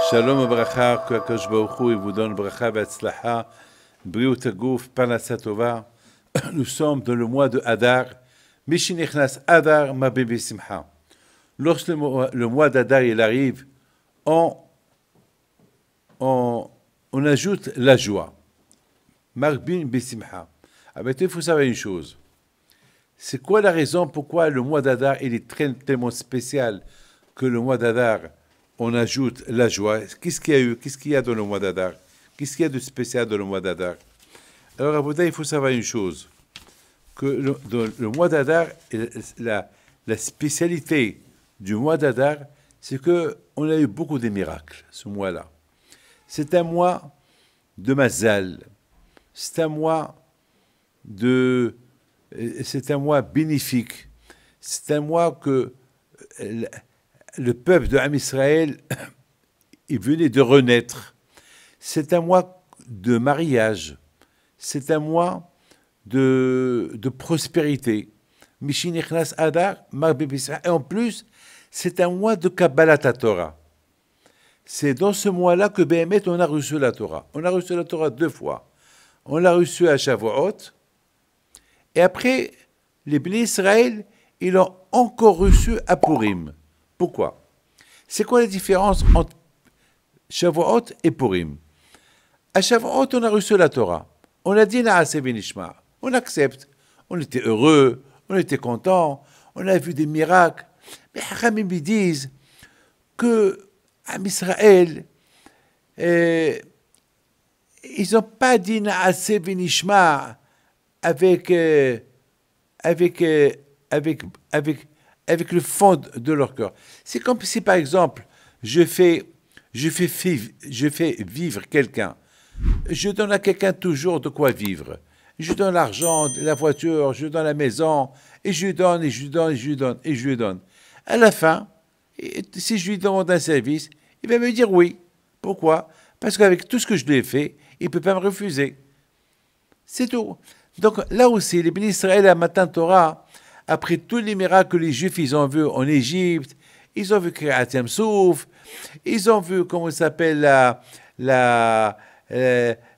Shalom Abracha, que Akash Baruch Hu, il vous donne Bracha Ve'atzlacha, Briut Aguf, Parnassa Tova. Nous sommes dans le mois de Hadar. Mishinichnas Hadar, ma bébé Simcha. Lorsque le mois d'Hadar il arrive, on ajoute la joie. Marbin Besimcha. Avec il faut savoir une chose. C'est quoi la raison pourquoi le mois d'Hadar il est tellement spécial que le mois d'Hadar on ajoute la joie? Qu'est-ce qu'il y a eu? Qu'est-ce qu'il y a dans le mois d'Hadar? Qu'est-ce qu'il y a de spécial dans le mois d'Hadar? Alors, à Bouddha, il faut savoir une chose, que dans le mois d'Hadar, la spécialité du mois d'Hadar, c'est qu'on a eu beaucoup de miracles, ce mois-là. C'est un mois de Mazal, c'est un mois bénéfique, c'est un mois que le peuple de Am Israël, il venait de renaître. C'est un mois de mariage. C'est un mois de prospérité. Mishinichnas Hadar, et en plus, c'est un mois de Kabbalat Torah. C'est dans ce mois-là que Béhémet, on a reçu la Torah. On a reçu la Torah 2 fois. On l'a reçu à Shavuot. Et après, les Bnei Israël, ils l'ont encore reçu à Purim. Pourquoi? C'est quoi la différence entre Shavuot et Purim? À Shavuot, on a reçu la Torah. On a dit Naaseh v'nishma. On accepte. On était heureux, on était content, on a vu des miracles. Mais Haramim disent que à Israël, ils n'ont pas dit Naaseh v'nishma avec le fond de leur cœur. C'est comme si, par exemple, je fais vivre quelqu'un. Je donne à quelqu'un toujours de quoi vivre. Je donne l'argent, la voiture, je donne la maison, et je lui donne, et je lui donne, et je lui donne, et je lui donne. À la fin, si je lui demande un service, il va me dire oui. Pourquoi? Parce qu'avec tout ce que je lui ai fait, il ne peut pas me refuser. C'est tout. Donc là aussi, les bénis Israël à Matan Torah, après tous les miracles que les Juifs ils ont vus en Égypte, ils ont vu Kriyat Yam Souf, ils ont vu, comment ça s'appelle,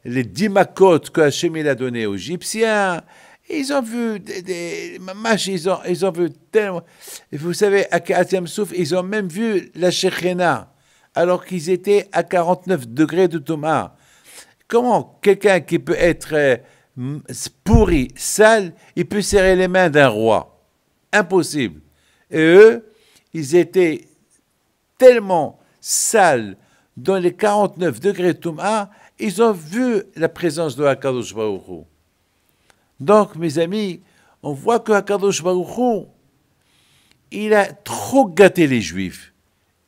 les 10 makot que Hachem il a donné aux Égyptiens, ils ont vu ils ont vu tellement. Vous savez, à Kriyat Yam Souf, ils ont même vu la Shekhinah, alors qu'ils étaient à 49 degrés de Touma. Comment quelqu'un qui peut être pourri, sale, il peut serrer les mains d'un roi? Impossible. Et eux, ils étaient tellement sales dans les 49 degrés de Touma, ils ont vu la présence de Hakadosh Baruch Hu. Donc, mes amis, on voit que Hakadosh Baruch Hu, il a trop gâté les Juifs.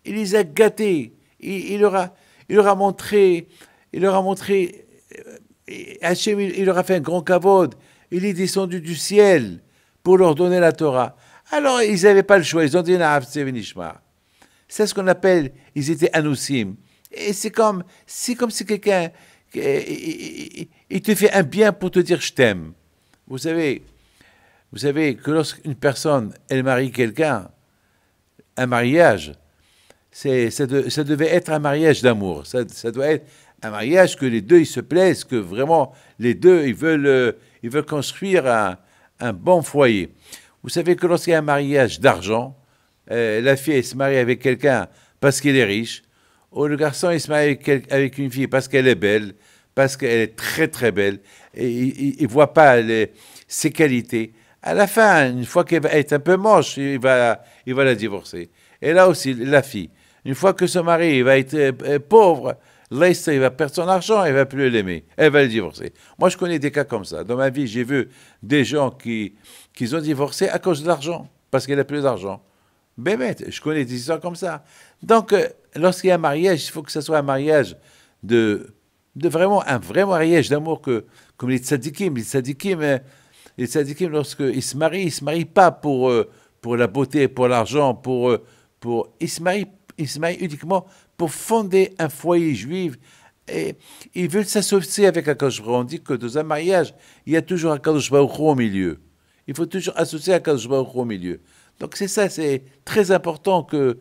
Il les a gâtés. Il leur a montré, Hachem, il leur a fait un grand kavod. Il est descendu du ciel pour leur donner la Torah. Alors, ils n'avaient pas le choix. Ils ont dit Naaseh v'nishma. C'est ce qu'on appelle, ils étaient anoussim. Et c'est comme si quelqu'un, il te fait un bien pour te dire je t'aime. Vous savez que lorsqu'une personne, elle marie quelqu'un, un mariage, ça devait être un mariage d'amour. Ça doit être un mariage que les deux, ils se plaisent, que vraiment, les deux, ils veulent construire un bon foyer. Vous savez que lorsqu'il y a un mariage d'argent, la fille elle se marie avec quelqu'un parce qu'elle est riche, ou le garçon il se marie avec une fille parce qu'elle est belle, parce qu'elle est très très belle, et il ne voit pas ses qualités. À la fin, une fois qu'elle va être un peu moche, il va la divorcer. Et là aussi, la fille, une fois que son mari va être pauvre, là, il va perdre son argent, elle ne va plus l'aimer, elle va le divorcer. Moi, je connais des cas comme ça. Dans ma vie, j'ai vu des gens qui ont divorcé à cause de l'argent, parce qu'il n'a plus d'argent. Ben, je connais des histoires comme ça. Donc, lorsqu'il y a un mariage, il faut que ce soit un mariage de vraiment, un vrai mariage d'amour, comme les tzadikim. Les tzadikim, lorsqu'ils se marient pas pour la beauté, pour l'argent, ils se marient uniquement pour fonder un foyer juif. Et ils veulent s'associer avec Akadosh Baruch Hu. On dit que dans un mariage, il y a toujours Akadosh Baruch Hu au milieu. Il faut toujours associer Akadosh Baruch Hu au milieu. Donc c'est ça, c'est très important que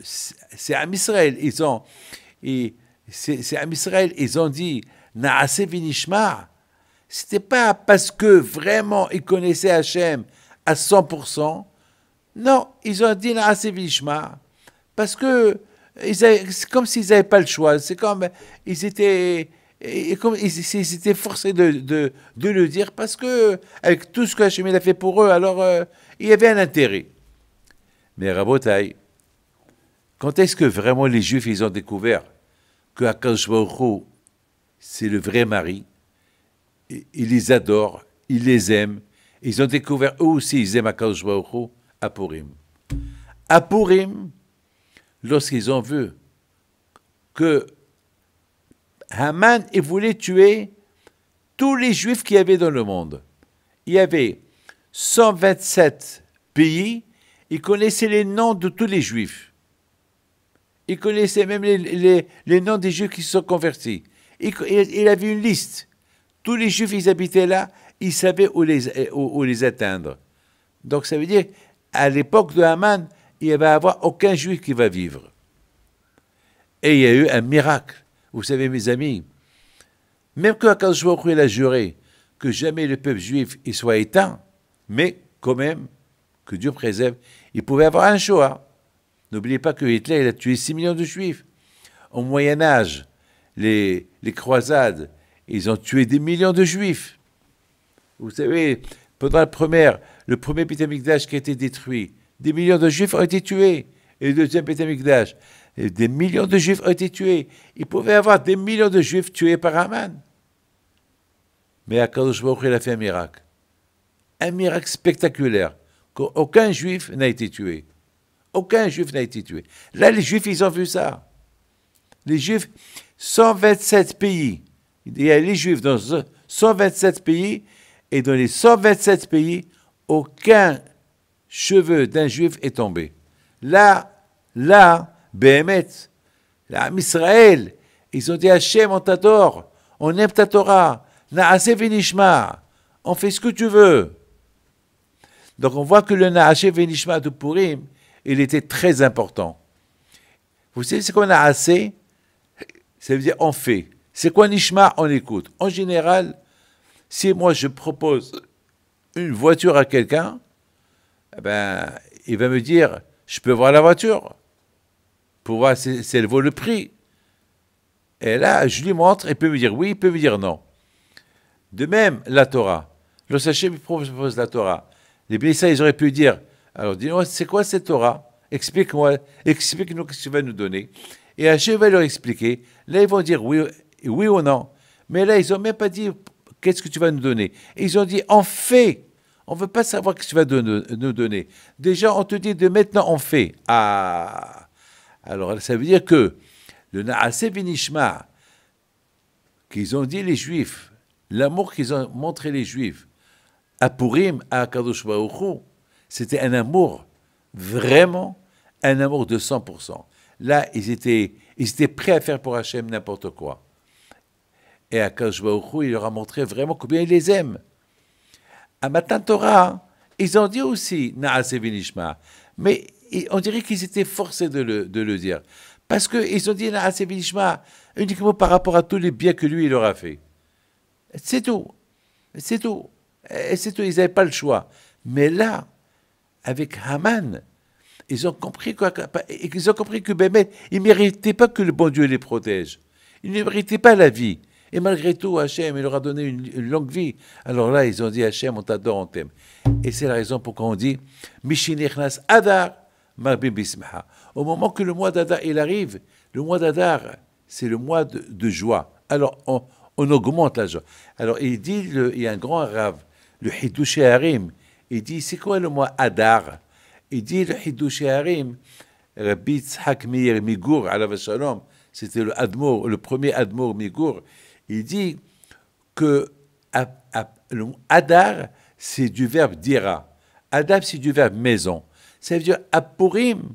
c'est Am Israël. c'est à Israël, ils ont dit Naase Vinishma. C'était pas parce que vraiment ils connaissaient Hachem à 100%. Non, ils ont dit Naase Vinishma. Parce que c'est comme s'ils n'avaient pas le choix. C'est comme ils étaient, ils étaient forcés de le dire parce que avec tout ce que Hachem a fait pour eux, alors il y avait un intérêt. Mais Rabotai, quand est-ce que vraiment les Juifs ils ont découvert que Akadosh Baruch Hu, c'est le vrai mari, ils les adorent, ils les aiment, ils ont découvert eux aussi, ils aiment Akadosh Baruch Hu à Purim. À Purim, lorsqu'ils ont vu que Haman il voulait tuer tous les Juifs qu'il y avait dans le monde. Il y avait 127 pays, il connaissait les noms de tous les Juifs. Il connaissait même les noms des Juifs qui se sont convertis. Il avait une liste. Tous les Juifs, ils habitaient là, ils savaient où les atteindre. Donc ça veut dire, à l'époque de Haman, il ne va y avoir aucun Juif qui va vivre. Et il y a eu un miracle. Vous savez, mes amis, même que Akadosh Baruch Hu il a juré que jamais le peuple juif il soit éteint, mais quand même, que Dieu préserve, il pouvait avoir un Shoah. N'oubliez pas que Hitler il a tué 6 millions de Juifs. Au Moyen-Âge, les croisades, ils ont tué des millions de Juifs. Vous savez, pendant le premier Beth Amikdash qui a été détruit, des millions de Juifs ont été tués. Et le deuxième Beth Amikdash, des millions de Juifs ont été tués. Il pouvait y avoir des millions de Juifs tués par Haman. Mais Akadosh Baruch Hu, il a fait un miracle. Un miracle spectaculaire. Aucun Juif n'a été tué. Aucun Juif n'a été tué. Là, les Juifs, ils ont vu ça. Les Juifs, 127 pays. Il y a les Juifs dans 127 pays. Et dans les 127 pays, aucun cheveu d'un Juif est tombé. Là, Béhémet, là, Israël, ils ont dit Hachem, on t'adore, on aime ta Torah, Naase Vinishma, on fait ce que tu veux. Donc on voit que le Naase Vinishma de Purim, il était très important. Vous savez, c'est quoi Naase? Ça veut dire on fait. C'est quoi Nishma? On écoute. En général, si moi je propose une voiture à quelqu'un, eh ben, il va me dire, je peux voir la voiture pour voir si elle vaut le prix. Et là, je lui montre, il peut me dire oui, il peut me dire non. De même, la Torah. Lorsque Hachem propose la Torah, les Bénissa, ils auraient pu dire, alors dis-moi, c'est quoi cette Torah? Explique-nous ce que tu vas nous donner. Et Hachem va leur expliquer. Là, ils vont dire oui ou non. Mais là, ils n'ont même pas dit qu'est-ce que tu vas nous donner. Et ils ont dit, on fait. On ne veut pas savoir ce que tu vas nous donner. Déjà, on te dit de maintenant, on fait. Ah. Alors, ça veut dire que le Naase Vinishma, qu'ils ont dit les Juifs, l'amour qu'ils ont montré les Juifs, à Purim, à Kadosh Baruch Hu, c'était un amour, vraiment, un amour de 100%. Là, ils étaient prêts à faire pour Hachem n'importe quoi. Et à Kadosh Baruch Hu, il leur a montré vraiment combien il les aime. À Matan Torah, ils ont dit aussi Naase Vinishma, mais on dirait qu'ils étaient forcés de le dire. Parce qu'ils ont dit Naase Vinishma uniquement par rapport à tous les biens que lui, il leur a fait. C'est tout. C'est tout. Et c'est tout. Ils n'avaient pas le choix. Mais là, avec Haman, ils ont compris que Bémet, il ne méritait pas que le bon Dieu les protège. Il ne méritait pas la vie. Et malgré tout, Hachem, il leur a donné une longue vie. Alors là, ils ont dit, Hachem, on t'adore, on t'aime. Et c'est la raison pourquoi on dit, Mishinichnas Adar, Marbim Bismaha. Au moment que le mois d'Adar, il arrive, le mois d'Adar, c'est le mois de joie. Alors, on augmente la joie. Alors, il dit, il y a un grand arabe, le Hiddush Harim, il dit, c'est quoi le mois Adar? Il dit, le Hiddush Harim, Rabbi Tzhak Meir Migour, alav shalom, c'était le premier Admour Migour, il dit que le Adar, c'est du verbe dira. Adar, c'est du verbe maison. Ça veut dire, à Purim,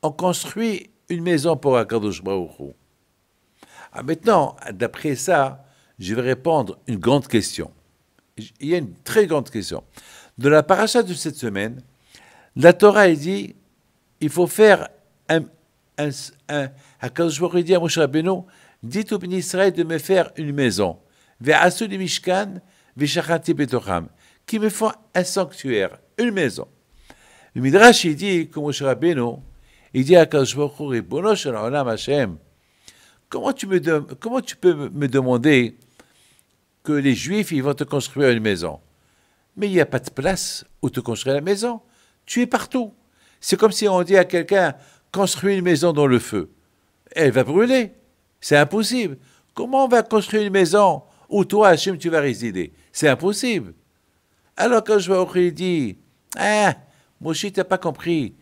on construit une maison pour Akadosh Baruch Hu. Maintenant, d'après ça, je vais répondre une grande question. Il y a une très grande question. Dans la paracha de cette semaine, la Torah dit il faut faire un Akadosh Baruch Hu dit à Moshe Rabbeinu, dites au béni Israël de me faire une maison. Ve'asu li mishkan, ve'shachanti betocham. Qui me font un sanctuaire, une maison. Le Midrash, il dit que Moshe Rabbeinu, il dit à Akadosh Baruch Hu, Ribono shel olam Hashem, comment tu peux me demander que les Juifs, ils vont te construire une maison? Mais il n'y a pas de place où te construire la maison. Tu es partout. C'est comme si on dit à quelqu'un, construis une maison dans le feu. Elle va brûler. C'est impossible. Comment on va construire une maison où toi, Hachem, tu vas résider? C'est impossible. Alors quand je vois dit, ah, Moshe, tu n'as pas compris.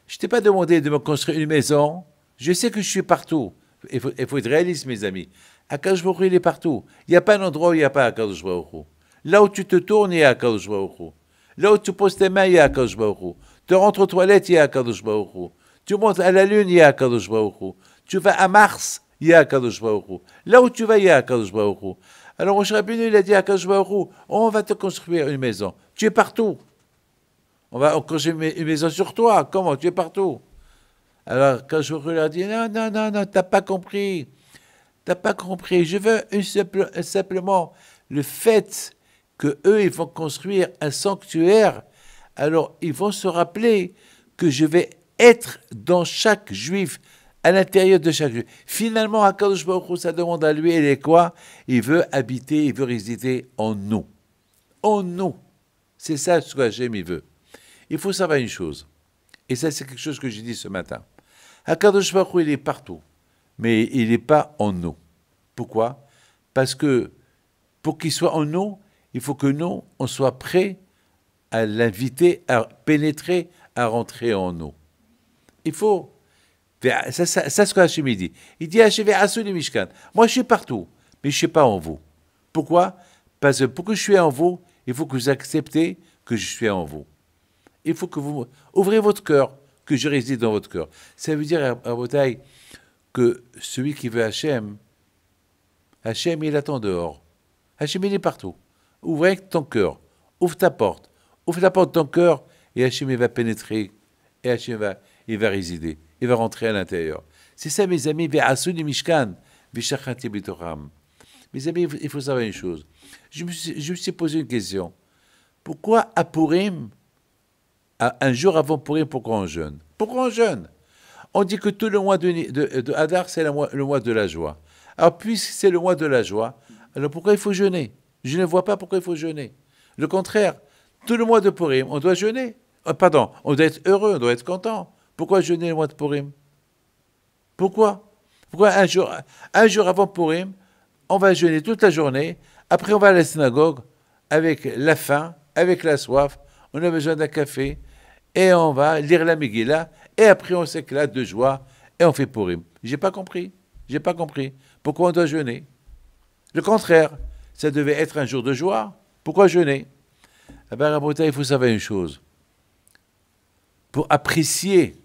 Je ne t'ai pas demandé de me construire une maison. Je sais que je suis partout. Il faut être réaliste, mes amis. Akadosh Baruch Hu, il est partout. Il n'y a pas un endroit où il n'y a pas Akadosh Baruch Hu. Là où tu te tournes, il y a Akadosh Baruch Hu. Là où tu poses tes mains, il y a Akadosh Baruch Hu. Tu rentres aux toilettes, il y a Akadosh Baruch Hu. Tu montes à la Lune, il y a Akadosh Baruch Hu. Tu vas à Mars, il y a Akadosh Baruch Hu. Là où tu vas, il y a Akadosh Baruch Hu. Alors Moshe Rabbeinu, il a dit à Akadosh Baruch Hu, on va te construire une maison. Tu es partout. On va construire une maison sur toi. Comment? Tu es partout. Alors Akadosh Baruch Hu lui a dit, non, t'as pas compris. T'as pas compris. Je veux simplement le fait que eux ils vont construire un sanctuaire. Alors ils vont se rappeler que je vais être dans chaque juif, à l'intérieur de chaque juif. Finalement, Akadosh Baruch Hu, ça demande à lui, il est quoi? Il veut habiter, il veut résider en nous. En nous. C'est ça ce que Hachem il veut. Il faut savoir une chose. Et ça, c'est quelque chose que j'ai dit ce matin. Akadosh Baruch Hu, il est partout. Mais il n'est pas en nous. Pourquoi? Parce que pour qu'il soit en nous, il faut que nous, on soit prêts à l'inviter, à pénétrer, à rentrer en nous. Il faut. Ça, c'est ce que Hachem dit. Il dit Hachem Asu li Mishkan. Moi, je suis partout, mais je ne suis pas en vous. Pourquoi? Parce que pour que je sois en vous, il faut que vous acceptez que je suis en vous. Il faut que vous ouvrez votre cœur, que je réside dans votre cœur. Ça veut dire, à votre taille, que celui qui veut Hachem, Hachem, il attend dehors. Hachem, il est partout. Ouvre avec ton cœur. Ouvre ta porte. Ouvre la porte de ton cœur et Hachem, il va pénétrer. Et Hachem, il va résider. Il va rentrer à l'intérieur. C'est ça, mes amis. Ve'asu li mishkan, ve'shachanti betocham. Mes amis, il faut savoir une chose. Je me suis posé une question. Pourquoi à Purim, un jour avant Purim, pourquoi on jeûne? Pourquoi on jeûne? On dit que tout le mois de Hadar, c'est le mois de la joie. Alors, puisque c'est le mois de la joie, alors pourquoi il faut jeûner? Je ne vois pas pourquoi il faut jeûner. Le contraire, tout le mois de Purim, on doit jeûner. Pardon, on doit être heureux, on doit être content. Pourquoi jeûner le mois de Purim? Pourquoi? Pourquoi un jour avant Purim, on va jeûner toute la journée, après on va à la synagogue avec la faim, avec la soif, on a besoin d'un café, et on va lire la Megillah, et après on s'éclate de joie, et on fait Purim. J'ai pas compris. Pourquoi on doit jeûner? Le contraire, ça devait être un jour de joie. Pourquoi jeûner? Eh bien, Rabotai, il faut savoir une chose. Pour apprécier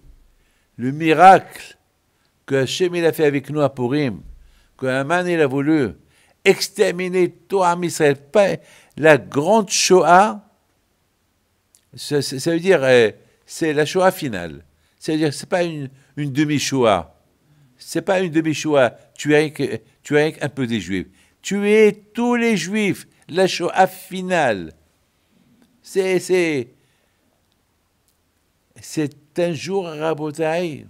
le miracle que Hachem il a fait avec nous à Purim, que Haman il a voulu exterminer tout Am Israël, la grande Shoah, ça veut dire, c'est la Shoah finale. C'est-à-dire, ce n'est pas une demi-Shoah. Ce n'est pas une demi-Shoah. Tu es un peu des Juifs. Tu es tous les Juifs. La Shoah finale. C'est un jour, Rabotai,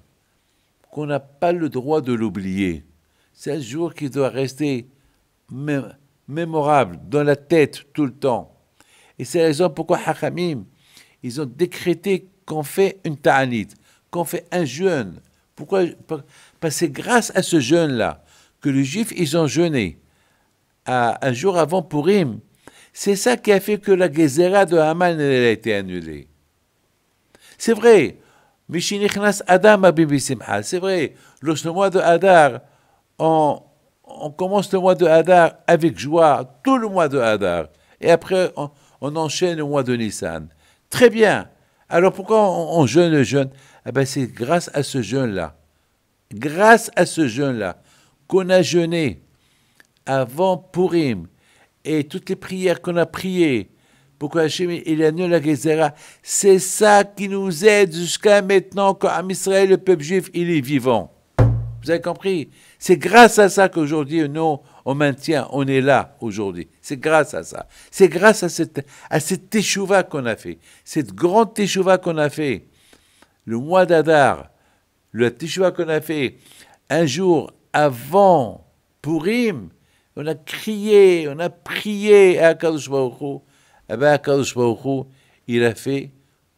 qu'on n'a pas le droit de l'oublier. C'est un jour qui doit rester mémorable, dans la tête, tout le temps. Et c'est la raison pourquoi Hachamim, ils ont décrété qu'on fait une ta'anit, qu'on fait un jeûne. Pourquoi? Parce que c'est grâce à ce jeûne-là que les Juifs, ils ont jeûné un jour avant Purim. C'est ça qui a fait que la Gezerah de Haman elle a été annulée. C'est vrai, Mishinichnas Adam Abibi Simcha, c'est vrai, lorsque le mois de Hadar, on commence le mois de Hadar avec joie, tout le mois de Hadar, et après on enchaîne le mois de Nissan. Très bien. Alors pourquoi on jeûne le jeûne? Eh bien, c'est grâce à ce jeûne-là. Grâce à ce jeûne-là qu'on a jeûné avant Purim et toutes les prières qu'on a priées pourquoi Hachem il annule la Gézéra. C'est ça qui nous aide jusqu'à maintenant, quand Am Israël, le peuple juif, il est vivant. Vous avez compris? C'est grâce à ça qu'aujourd'hui, nous, on maintient, on est là aujourd'hui. C'est grâce à ça. C'est grâce à cette teshuva qu'on a fait. Cette grande teshuva qu'on a fait. Le mois d'Adar, le teshuva qu'on a fait un jour avant Purim, on a crié, on a prié à Akadosh Baruch Hu. Eh bien, Akadosh Baruch Hu, il a fait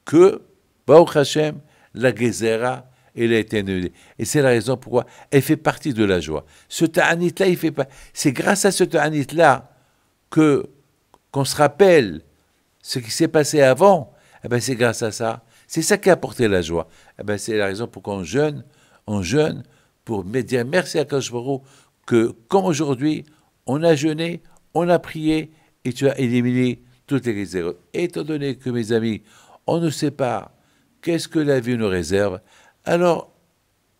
que, Baruch Hashem, la Gézéra, elle a été annulée. Et c'est la raison pourquoi elle fait partie de la joie. Ce ta'anit-là, il fait pas. C'est grâce à ce ta'anit-là qu'on se rappelle ce qui s'est passé avant. Eh ben, c'est grâce à ça. C'est ça qui a apporté la joie. Eh ben, c'est la raison pourquoi on jeûne pour me dire merci à Akadosh Baruch Hu que, comme aujourd'hui, on a jeûné, on a prié et tu as éliminé toutes les réserves. Étant donné que, mes amis, on ne sait pas qu'est-ce que la vie nous réserve, alors,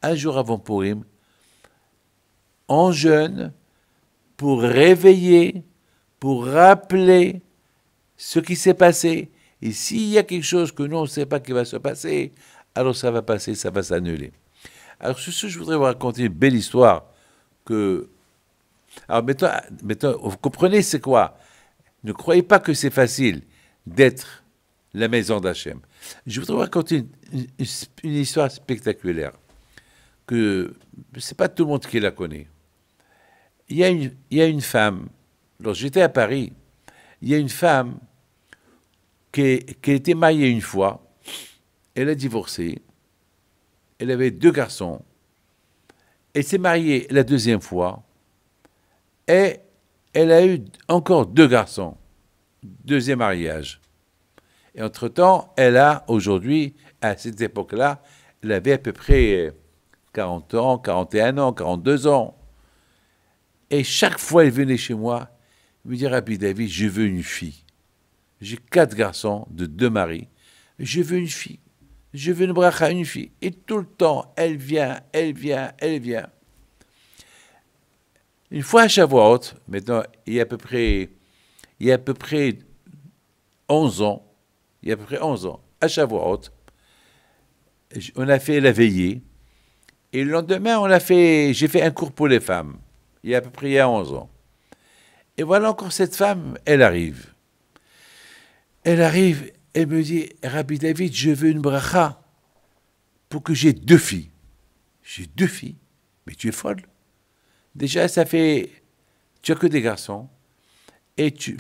un jour avant Purim, on jeûne pour réveiller, pour rappeler ce qui s'est passé. Et s'il y a quelque chose que nous, on ne sait pas qui va se passer, alors ça va passer, ça va s'annuler. Alors, sur ce, je voudrais vous raconter une belle histoire que... Alors, maintenant, vous comprenez c'est quoi? Ne croyez pas que c'est facile d'être la maison d'Hachem. Je voudrais vous raconter une histoire spectaculaire, que ce n'est pas tout le monde qui la connaît. Il y a une femme, lorsque j'étais à Paris, il y a une femme qui était mariée une fois, elle a divorcé, elle avait 2 garçons, elle s'est mariée la 2e fois, et elle a eu encore 2 garçons, 2e mariage. Et entre-temps, elle a aujourd'hui, à cette époque-là, elle avait à peu près 40 ans, 41 ans, 42 ans. Et chaque fois, elle venait chez moi, me dire, Rabbi David, je veux une fille. J'ai 4 garçons de 2 maris. Je veux une fille. Je veux une bracha, une fille. Et tout le temps, elle vient, elle vient, elle vient. Une fois à Shavuot, maintenant, il y a à peu près 11 ans, à Shavuot, on a fait la veillée, et le lendemain, j'ai fait un cours pour les femmes, il y a à peu près 11 ans. Et voilà encore cette femme, elle arrive. Elle me dit, Rabbi David, je veux une bracha pour que j'ai 2 filles. J'ai 2 filles, mais tu es folle. Déjà, tu as que des garçons, et tu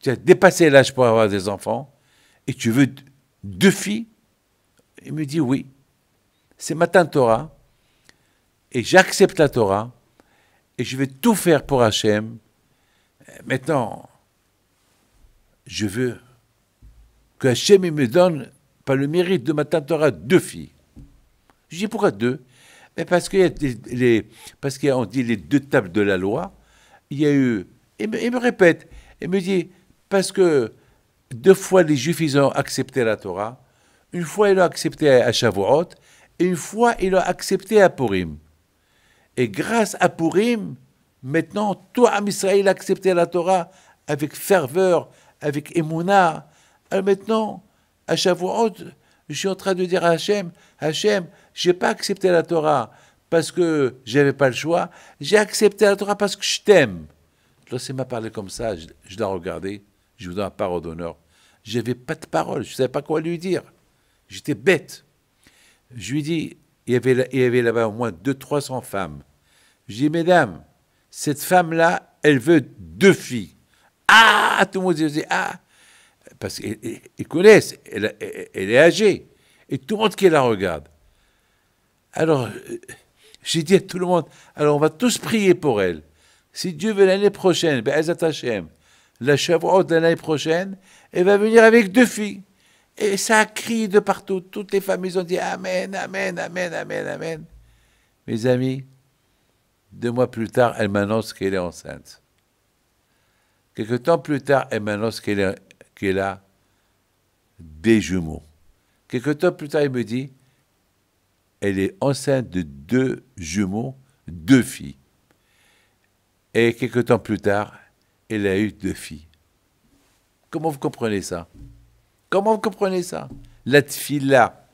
as dépassé l'âge pour avoir des enfants, et tu veux 2 filles. Il me dit oui, c'est ma Torah, et j'accepte la Torah, et je vais tout faire pour Hachem. Maintenant, je veux que Hachem me donne, par le mérite de ma Torah, 2 filles. Je dis pourquoi 2? Mais parce qu'on dit les 2 tables de la loi, il y a eu... Il me répète, il me dit, parce que 2 fois les Juifs, ils ont accepté la Torah, une fois ils l'ont accepté à Shavuot, et une fois ils l'ont accepté à Purim. Et grâce à Purim, maintenant, tout Am Israël a accepté la Torah avec ferveur, avec émouna. Alors maintenant, à Shavuot, je suis en train de dire à Hachem, je n'ai pas accepté la Torah parce que je n'avais pas le choix, j'ai accepté la Torah parce que je t'aime. Lorsqu'il m'a parlé comme ça, je l'ai regardé, je vous donne la parole d'honneur. Je n'avais pas de parole, je ne savais pas quoi lui dire. J'étais bête. Je lui dis, il y avait là-bas au moins 200-300 femmes. Je dis, mesdames, cette femme-là, elle veut 2 filles. Ah, tout le monde dit, ah, parce qu'ils connaissent, elle est âgée, et tout le monde qui la regarde. Alors, j'ai dit à tout le monde, alors on va tous prier pour elle. Si Dieu veut l'année prochaine, Be'ezat Hashem, la Shavuot de l'année prochaine, elle va venir avec 2 filles. Et ça a crié de partout. Toutes les familles ont dit Amen, Amen, Amen, Amen, Amen. Mes amis, 2 mois plus tard, elle m'annonce qu'elle est enceinte. Quelque temps plus tard, elle m'annonce qu'elle a des jumeaux. Quelque temps plus tard, elle me dit elle est enceinte de 2 jumeaux, 2 filles. Et quelque temps plus tard, elle a eu 2 filles. Comment vous comprenez ça? Comment vous comprenez ça? La tfila,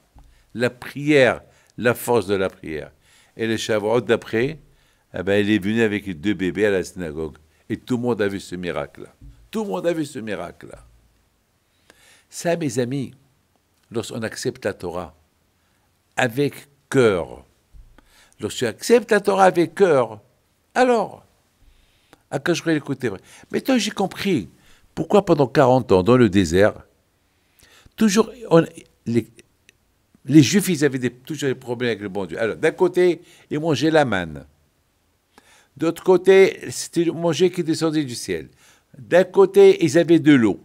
la prière, la force de la prière. Et le Shavuot d'après, eh ben, il est venu avec 2 bébés à la synagogue. Et tout le monde a vu ce miracle-là. Tout le monde a vu ce miracle-là. Ça, mes amis, lorsqu'on accepte la Torah avec cœur, lorsque tu acceptes la Torah avec cœur, alors, à quand je vais l'écouter. Maintenant, j'ai compris pourquoi pendant 40 ans, dans le désert, toujours, les Juifs, ils avaient toujours des problèmes avec le bon Dieu. Alors, d'un côté, ils mangeaient la manne. D'autre côté, c'était le manger qui descendait du ciel. D'un côté, ils avaient de l'eau.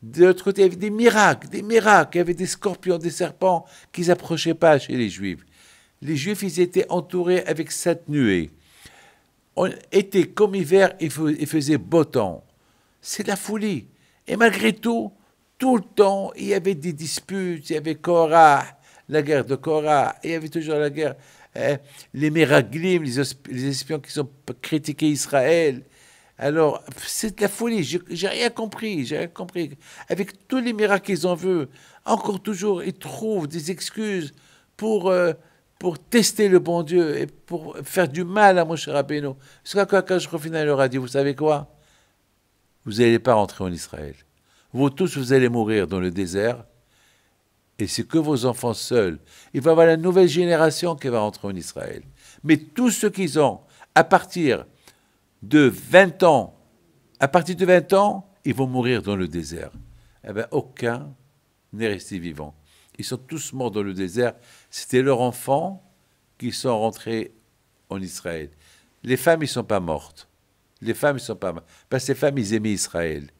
De l'autre côté, il y avait des miracles, des miracles. Il y avait des scorpions, des serpents qui n'approchaient pas chez les Juifs. Les Juifs, ils étaient entourés avec 7 nuées. On était comme hiver, il faisait beau temps. C'est la folie. Et malgré tout le temps, il y avait des disputes. Il y avait Korah, la guerre de Korah. Il y avait toujours la guerre. Les Meraglim, les espions qui ont critiqué Israël. Alors, c'est de la folie. J'ai rien compris. J'ai rien compris. Avec tous les miracles qu'ils ont vus, encore toujours, ils trouvent des excuses pour tester le bon Dieu et pour faire du mal à Moshe Rabbeinu. Parce que quand je refinis, il leur a dit, vous savez quoi? Vous n'allez pas rentrer en Israël. Vous tous, vous allez mourir dans le désert. Et c'est que vos enfants seuls. Il va y avoir la nouvelle génération qui va rentrer en Israël. Mais tous ceux qui ont, à partir de 20 ans, ils vont mourir dans le désert. Eh bien, aucun n'est resté vivant. Ils sont tous morts dans le désert. C'était leurs enfants qui sont rentrés en Israël. Les femmes, ils ne sont pas mortes. Les femmes, ils ne sont pas mortes. Parce que les femmes, ils aimaient Israël.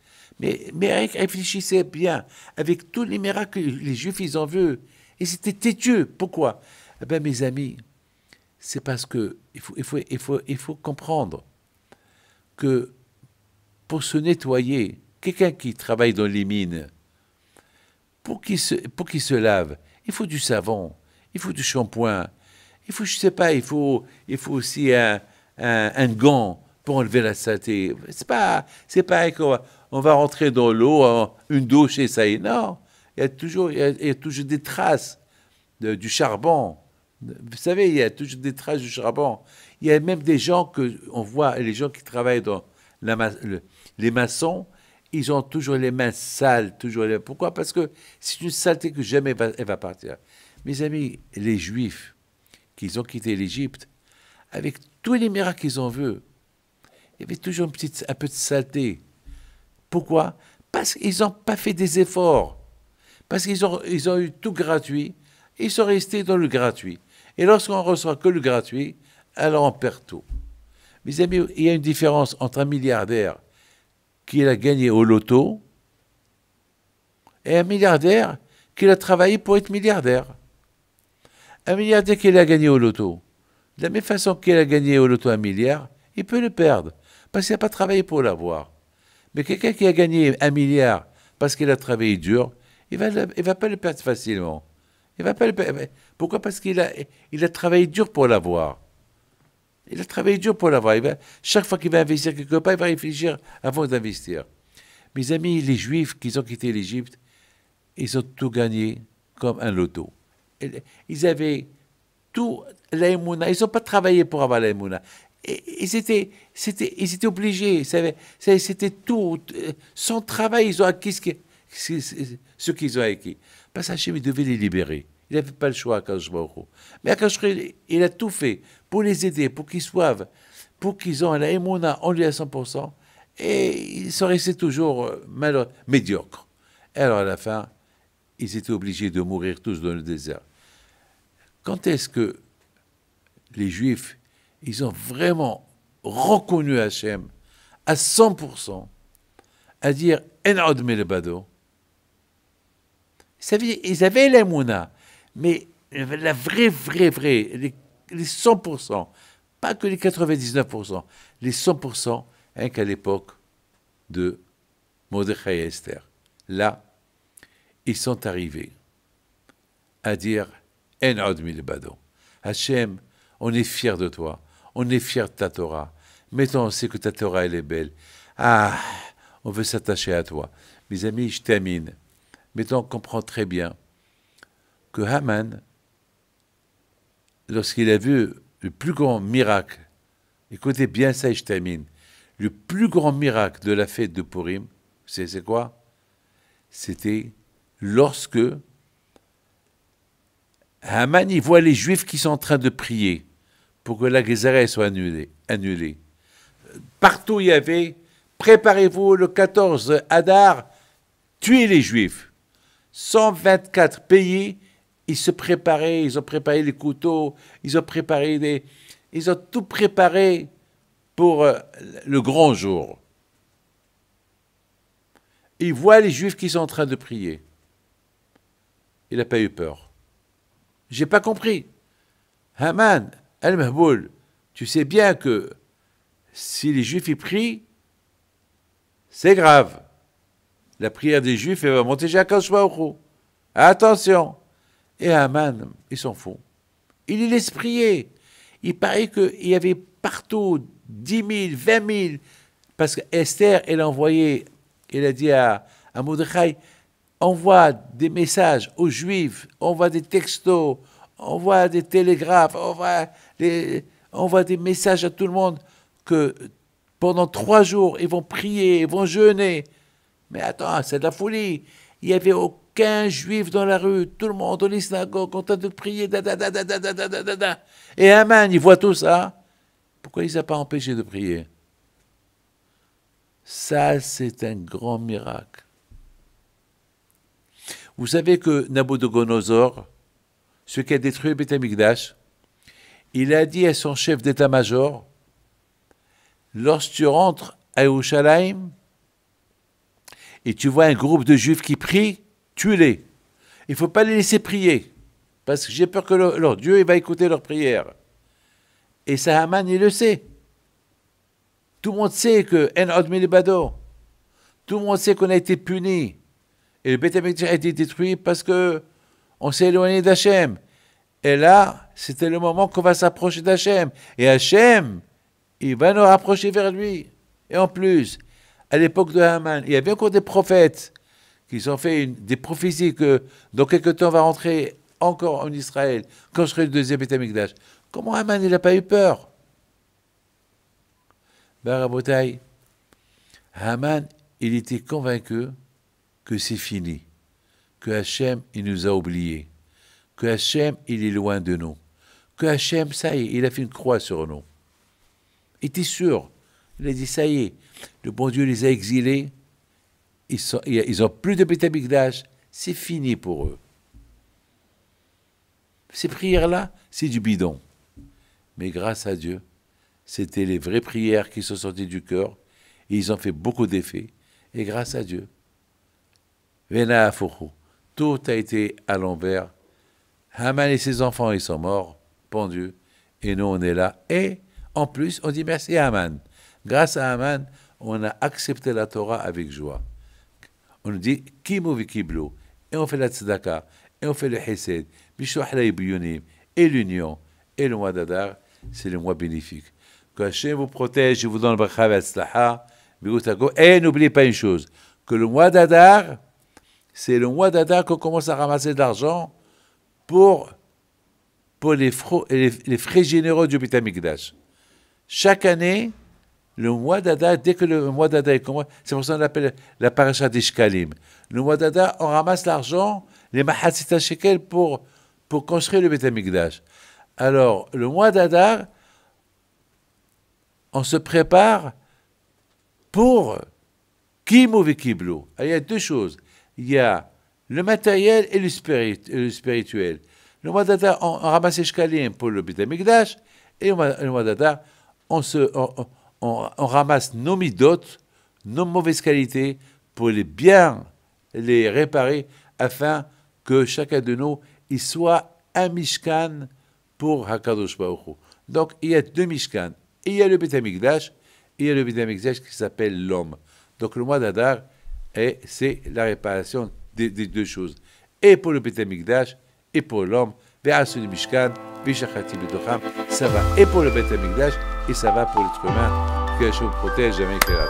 Mais réfléchissez bien, avec tous les miracles que les Juifs, ils ont vus, et c'était têtu. Pourquoi? Eh bien, mes amis, c'est parce que il faut comprendre que pour se nettoyer, quelqu'un qui travaille dans les mines, pour qu'il se lave, il faut du savon, il faut du shampoing, il faut, je sais pas, il faut aussi un gant pour enlever la saleté. C'est pas on va rentrer dans l'eau, une douche et ça y est. Non, il y a toujours des traces du charbon. Vous savez, il y a toujours des traces du charbon. Il y a même des gens on voit, les gens qui travaillent dans les maçons, ils ont toujours les mains sales. Pourquoi? Parce que c'est une saleté que jamais elle va partir. Mes amis, les Juifs qui ont quitté l'Égypte, avec tous les miracles qu'ils ont vus, il y avait toujours un peu de saleté. Pourquoi? Parce qu'ils n'ont pas fait des efforts. Parce qu'ils ont eu tout gratuit. Ils sont restés dans le gratuit. Et lorsqu'on reçoit que le gratuit, alors on perd tout. Mes amis, il y a une différence entre un milliardaire qui a gagné au loto et un milliardaire qui a travaillé pour être milliardaire. Un milliardaire qui a gagné au loto, de la même façon qu'il a gagné au loto 1 milliard, il peut le perdre parce qu'il n'a pas travaillé pour l'avoir. Mais quelqu'un qui a gagné 1 milliard parce qu'il a travaillé dur, il va pas le perdre facilement. Il va pas le perdre. Pourquoi? Parce qu'il a travaillé dur pour l'avoir. Il a travaillé dur pour l'avoir. Chaque fois qu'il va investir quelque part, il va réfléchir avant d'investir. Mes amis, les Juifs qui ont quitté l'Égypte, ils ont tout gagné comme un loto. Ils avaient tout l'aïmouna. Ils n'ont pas travaillé pour avoir l'aïmouna. Ils étaient obligés. C'était tout. Sans travail, ils ont acquis ce qu'ils ont acquis. Parce qu'Hachem, il devait les libérer. Il n'avait pas le choix, Akadosh Baruch Hu. Mais Akadosh Baruch Hu, il a tout fait pour les aider, pour qu'ils soivent, pour qu'ils ont la émouna en lui à 100%, et ils sont restés toujours médiocres. Et alors, à la fin, ils étaient obligés de mourir tous dans le désert. Quand est-ce que les Juifs, ils ont vraiment reconnu Hachem à 100%, à dire « En od melebado ». Ils avaient l'émouna, mais la vraie, les 100%, pas que les 99%, les 100%, hein, qu'à l'époque de Mordechai et Esther. Là, ils sont arrivés à dire « En od milbado ». Hachem, on est fiers de toi, on est fiers de ta Torah. Maintenant, on sait que ta Torah, elle est belle. Ah, on veut s'attacher à toi. mes amis, je termine. Maintenant, on comprend très bien que Haman, lorsqu'il a vu le plus grand miracle, écoutez bien ça et je termine, le plus grand miracle de la fête de Purim, c'est quoi? C'était lorsque Haman y voit les Juifs qui sont en train de prier pour que la Gézara soit annulée. Partout il y avait, préparez-vous le 14 Adar, tuez les Juifs. 124 pays, ils se préparaient, ils ont préparé les couteaux, ils ont tout préparé pour le grand jour. Il voit les Juifs qui sont en train de prier. Il n'a pas eu peur. J'ai pas compris. Haman, Al-Mahboul, tu sais bien que si les Juifs y prient, c'est grave. La prière des Juifs, elle va monter jusqu'à Akadosh Baruch Hu. Attention. Et Haman, il s'en fout. Il y laisse prier. Il paraît qu'il y avait partout 10 000, 20 000, parce qu'Esther, elle a envoyé, elle a dit à Mordechai, envoie des messages aux Juifs, envoie des textos, envoie des télégraphes, envoie des messages à tout le monde que pendant 3 jours, ils vont prier, ils vont jeûner. Mais attends, c'est de la folie. Il n'y avait aucun Juif dans la rue, tout le monde dans les synagogues, en train de prier, Et Haman, il voit tout ça. Pourquoi il ne s'est pas empêché de prier? Ça, c'est un grand miracle. Vous savez que Nabucodonosor, celui qui a détruit le Beth Amikdash, il a dit à son chef d'état-major, lorsque tu rentres à Yerushalayim et tu vois un groupe de Juifs qui prient, tue-les. Il ne faut pas les laisser prier, parce que j'ai peur que leur Dieu il va écouter leurs prières. Et ça, Haman, il le sait. Tout le monde sait que En Od Milibado. Tout le monde sait qu'on a été puni. Et le Beth Amikdash a été détruit parce qu'on s'est éloigné d'Hachem. Et là, c'était le moment qu'on va s'approcher d'Hachem. Et Hachem, il va nous rapprocher vers lui. Et en plus, à l'époque de Haman, il y avait encore des prophètes qui ont fait des prophéties que dans quelques temps on va rentrer encore en Israël, quand je serai le deuxième Beth Amikdash. Comment Haman, il n'a pas eu peur? Ben, Rabotai, Haman, il était convaincu que c'est fini, que Hachem, il nous a oubliés, que Hachem, il est loin de nous, que Hachem, ça y est, il a fait une croix sur nous. Il était sûr. Il a dit, ça y est, le bon Dieu les a exilés, ils n'ont plus de Beth Amikdash, c'est fini pour eux. Ces prières-là, c'est du bidon. Mais grâce à Dieu, c'était les vraies prières qui sont sorties du cœur, et ils ont fait beaucoup d'effets, et grâce à Dieu, Vena Afourou, tout a été à l'envers. Haman et ses enfants, ils sont morts, pendus, et nous, on est là, et en plus, on dit merci à Haman. Grâce à Haman, on a accepté la Torah avec joie. On nous dit, Kimo vikiblo, et on fait la tzedaka, et on fait le chesed, Bishoch laïbiyunim, et l'union, et le mois d'Adar, c'est le mois bénéfique. Que Hachem vous protège, je vous donne le bracha v'atzlaha, et n'oubliez pas une chose, que le mois d'Adar, c'est le mois d'Adar qu'on commence à ramasser de l'argent pour les frais généraux du Beth Amikdash. Chaque année, le mois d'Adar, dès que le mois d'Adar commence, c'est pour ça qu'on l'appelle la paracha des Shkalim. Le mois d'Adar, on ramasse l'argent, les mahatzita shekel pour construire le Beth Amikdash. Alors, le mois d'Adar, on se prépare pour Kimu v'Kiblu. Il y a 2 choses. Il y a le matériel et le spirituel. Le mois d'Adar, on ramasse les Shkalim pour le Beth Amikdash, et le mois d'Adar, on ramasse nos midot, nos mauvaises qualités, pour bien les réparer, afin que chacun de nous, il soit un Mishkan pour Hakadosh Baruch Hu. Donc, il y a 2 Mishkan. Et il y a le Beth Amikdash, et il y a le Beth Amikdash qui s'appelle l'homme. Donc, le mois d'Adar, c'est la réparation des 2 choses. Et pour le Beth Amikdash, et pour l'homme, Ve'asu le Mishkan, Ve'shachati b'tocham, ça va et pour le Beth Amikdash, et ça va pour l'être humain, que Hachem protège jamais que la